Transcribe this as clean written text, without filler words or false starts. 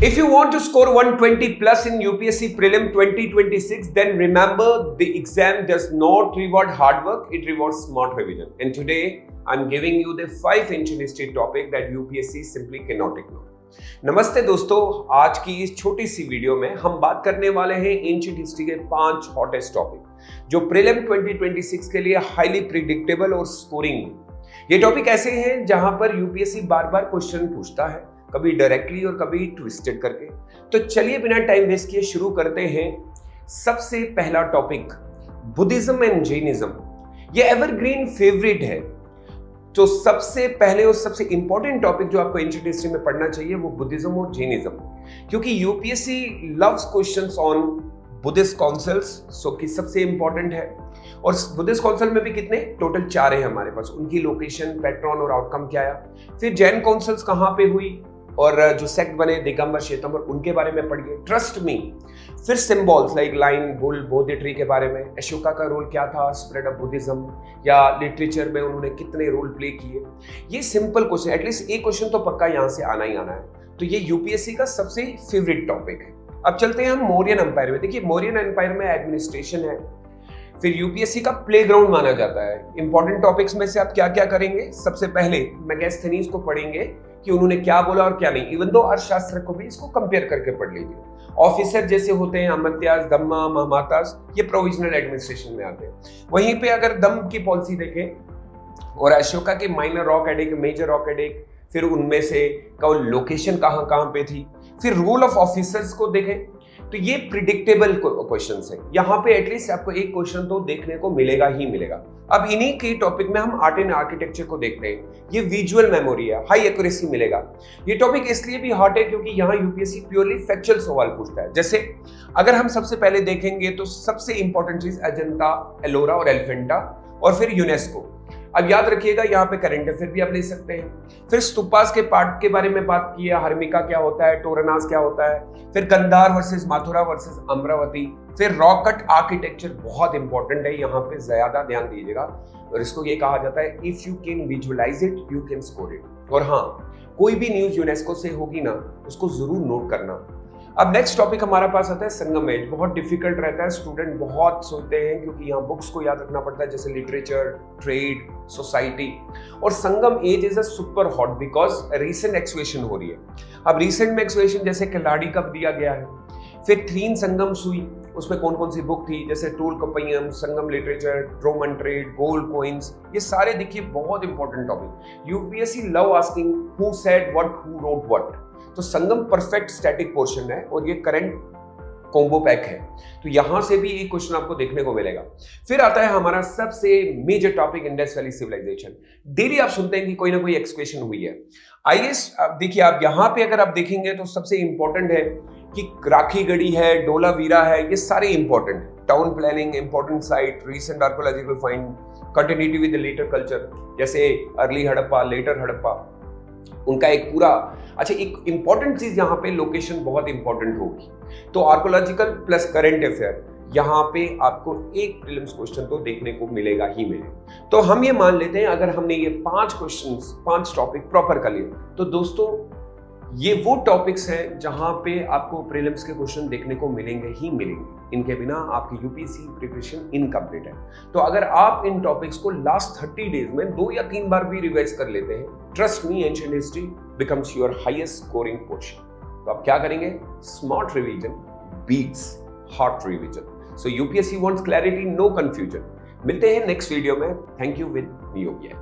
If you want to score 120 plus in UPSC Prelim 2026, then remember the exam does not reward hard work, it rewards smart revision. And today, I'm giving you the 5 ancient history topic that UPSC simply cannot ignore. नमस्ते दोस्तों, आज की इस छोटी सी video में हम बात करने वाले हैं एंशिएंट हिस्ट्री के 5 हॉटेस्ट टॉपिक जो प्रीलिम 2026 के लिए हाईली प्रिडिक्टेबल और स्कोरिंग। ये टॉपिक ऐसे हैं जहां पर यूपीएससी बार बार क्वेश्चन पूछता है, कभी डायरेक्टली और कभी ट्विस्टेड करके। तो चलिए बिना टाइम वेस्ट किए शुरू करते हैं। सबसे पहला टॉपिक बुद्धिज्म एंड जैनिज्म। ये एवरग्रीन फेवरेट है। तो सबसे पहले और सबसे इंपॉर्टेंट टॉपिक जो आपको एंशिएंट हिस्ट्री में पढ़ना चाहिए वो बुद्धिज्म और जैनिज्म, क्योंकि UPSC loves questions on Buddhist councils, so कि सबसे इंपॉर्टेंट है। और बुद्धिस्ट काउंसिल में भी कितने टोटल 4 है हमारे पास, उनकी लोकेशन, पैट्रॉन और आउटकम क्या आया। फिर जैन काउंसिल्स कहाँ पे हुई और जो सेक्ट बने दिगंबर श्वेतंबर, उनके बारे में पढ़िए, ट्रस्ट मी। फिर सिंबल्स लाइक लाइन, बुल, बोधि ट्री के बारे में, अशोका का रोल क्या था स्प्रेड ऑफ बुद्धिज्म, या लिटरेचर में उन्होंने कितने रोल प्ले किए। ये सिंपल क्वेश्चन, एटलीस्ट एक क्वेश्चन तो पक्का यहाँ से आना ही आना है। तो ये यूपीएससी का सबसे फेवरेट टॉपिक है। अब चलते हैं हम मौर्यन एम्पायर में। देखिए मौर्यन एम्पायर में एडमिनिस्ट्रेशन है, फिर यूपीएससी का प्लेग्राउंड माना जाता है। इंपॉर्टेंट टॉपिक्स में से आप क्या क्या करेंगे, सबसे पहले मेगास्थनीज को पढ़ेंगे कि उन्होंने क्या बोला और क्या नहीं। इवन दो अर्थशास्त्र को भी इसको कंपेयर करके पढ़ लीजिए। ऑफिसर जैसे होते हैं अमर्त्यास, दम्मा, महामातास, ये प्रोविजनल एडमिनिस्ट्रेशन में आते हैं। वहीं पे अगर दम की पॉलिसी देखें और अशोका के minor rock edict, major rock edict, फिर उनमें से लोकेशन कहाँ कहाँ पे थी। फिर रूल ऑफ ऑफिसर्स को देखें तो ये प्रिडिक्टेबल क्वेश्चंस है। यहाँ पे एटलीस्ट आपको एक क्वेश्चन तो देखने को मिलेगा ही मिलेगा। अब इन्हीं के टॉपिक में हम आर्ट एंड आर्किटेक्चर को देखते हैं। ये विजुअल मेमोरी है, हाई एक्यूरेसी मिलेगा। ये टॉपिक इसलिए भी हॉट है क्योंकि यहाँ यूपीएससी प्योरली फैक्चुअल सवाल पूछता है। जैसे अगर हम सबसे पहले देखेंगे तो सबसे इंपॉर्टेंट चीज अजंता, एलोरा और एलिफेंटा, और फिर यूनेस्को। अब याद रखिएगा यहाँ पे करंट अफेयर भी आप ले सकते हैं। फिर स्तूपास के पार्ट के बारे में बात की है, हर्मिका क्या होता है, टोरनास क्या होता है, फिर कंधार वर्सेस मथुरा वर्सेस अमरावती, फिर रॉक कट आर्किटेक्चर बहुत इंपॉर्टेंट है, यहाँ पे ज्यादा ध्यान दीजिएगा। और इसको ये कहा जाता है if you can visualize it you can score it. और हाँ, कोई भी न्यूज यूनेस्को से होगी ना, उसको जरूर नोट करना। अब नेक्स्ट टॉपिक हमारा पास आता है संगम एज। बहुत डिफिकल्ट रहता है, स्टूडेंट बहुत सोचते हैं क्योंकि यहाँ बुक्स को याद रखना पड़ता है, जैसे लिटरेचर, ट्रेड, सोसाइटी। और Sangam age is a super hot because recent excavation हो रही है। अब रिसेंट में एक्सवेशन जैसे किलाड़ी कब दिया गया है, फिर थ्रीन संगम सुई, उसमें कौन कौन सी बुक थी, जैसे Tolkappiyam, Sangam literature, Roman trade, gold coins, ये सारे देखिए बहुत important topic. UPSC love asking who said what, who wrote what. तो संगम परफेक्ट स्टैटिक पोर्शन है और ये करंट कॉम्बो पैक है, तो यहां से भी एक क्वेश्चन आपको देखने को मिलेगा। फिर आता है हमारा सबसे major topic Indus valley civilization. Daily आप सुनते हैं कि कोई ना कोई एक्सकवेशन हुई है। आईएस देखिए आप यहां पे अगर आप देखेंगे तो सबसे इंपॉर्टेंट है कि राखी गढ़ी है, डोलावीरा है, ये सारे इंपॉर्टेंट है। Town planning, important site, recent archaeological find, continuity with the later culture, जैसे अर्ली हड़प्पा, लेटर हड़प्पा, उनका एक पूरा। अच्छा, एक इंपॉर्टेंट चीज यहाँ पे लोकेशन बहुत इंपॉर्टेंट होगी। तो आर्कोलॉजिकल प्लस करंट अफेयर, यहाँ पे आपको एक प्रीलिम्स क्वेश्चन तो देखने को मिलेगा ही मिलेगा। तो हम ये मान लेते हैं अगर हमने ये 5 क्वेश्चंस, 5 टॉपिक प्रॉपर कर लिए, तो दोस्तों ये वो टॉपिक्स हैं जहां पे आपको प्रीलिम्स के क्वेश्चन देखने को मिलेंगे ही मिलेंगे। इनके बिना आपकी यूपीएससी प्रिपरेशन इनकम्प्लीट है। तो अगर आप इन टॉपिक्स को लास्ट 30 डेज में 2 या 3 बार भी रिवाइज कर लेते हैं, trust me, ancient history becomes your highest scoring portion. तो आप क्या करेंगे, smart revision beats hot revision. So UPSC wants clarity, no confusion. मिलते हैं नेक्स्ट वीडियो में। Thank you with Yogi.